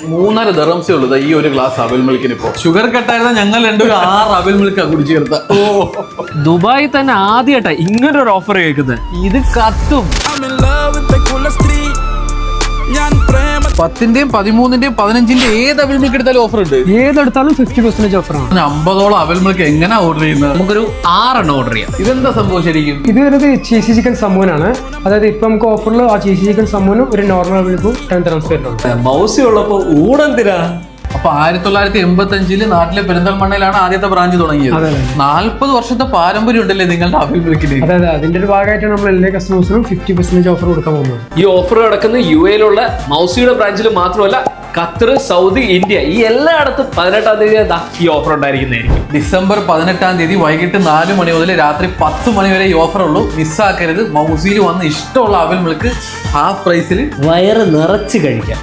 3.5 ദിർഹംസേ ഉള്ളൂ ഈ ഒരു ഗ്ലാസ് അവിൽ മിൽക്കിന്. ഇപ്പോ ഷുഗർ കട്ടായിരുന്ന ഞങ്ങൾ രണ്ടുപേരും 6 അവിൽ മിൽക്കാ കുടിച്ചു ചേർത്ത. ദുബായിൽ തന്നെ ആദ്യമായിട്ടാ ഇങ്ങനൊരു ഓഫർ കേൾക്കുന്നത്. ഇത് കത്തും. 10-ന്റെയും 13-ന്റെയും 15-ന്റെയും ഏത് അവിൽ മിൽക്ക് എടുത്താലും ഓഫർ ഉണ്ട്. ഏതെടുത്താലും 50% ഓഫറാണ്. 50ഓളം അവിൽ മിൽക്ക് എങ്ങനെ ഓർഡർ ചെയ്യുന്നത്? നമുക്കൊരു 6 ഓർഡർ ചെയ്യാം. ഇതെന്താ സംഭവം ശരിക്കും? ഇത് വരുന്നത് ചീസി ചിക്കൻ സമൂനാണ്. അതായത് ഇപ്പൊ നമുക്ക് ഓഫറിൽ ആ ചീസി ചിക്കൻ സമൂനും ഒരു നോർമൽ മിൽക്കും 10 ദിർഹംസ് വരുന്നുണ്ട്. മൗസി ഉള്ളപ്പോ ഊടെന്തിനാ? അപ്പൊ 1985 നാട്ടിലെ പെരിന്തൽമണ്ണയിലാണ് ആദ്യത്തെ ബ്രാഞ്ച് തുടങ്ങിയത്. 40 വർഷത്തെ പാരമ്പര്യം ഉണ്ടല്ലേ നിങ്ങളുടെ അവിൽ മിൽക്കിന്? അതെ, അതിന്റെ ഒരു ഭാഗമായിട്ടാണ് നമ്മൾ എല്ലാ കസ്റ്റമേഴ്സിനും 50% ഓഫർ കൊടുക്കാൻ പോകുന്നത്. ഈ ഓഫർ കിടക്കുന്ന UAE-ലുള്ള മൗസിയുടെ ബ്രാഞ്ചിൽ മാത്രമല്ല, ഖത്തർ, സൗദി, ഇന്ത്യ ഈ എല്ലായിടത്തും 18-ാം തീയതി ഈ ഓഫർ ഉണ്ടായിരിക്കുന്നതായിരിക്കും. ഡിസംബർ 18-ാം തീയതി വൈകിട്ട് 4 മണി മുതൽ രാത്രി 10 മണി വരെ ഈ ഓഫർ ഉള്ളൂ. മിസ്സാക്കരുത്. മൗസിയിൽ വന്ന് ഇഷ്ടമുള്ള അവിൽ മിൽക്ക് ഹാഫ് പ്രൈസിൽ വയറ് നിറച്ച് കഴിക്കാം.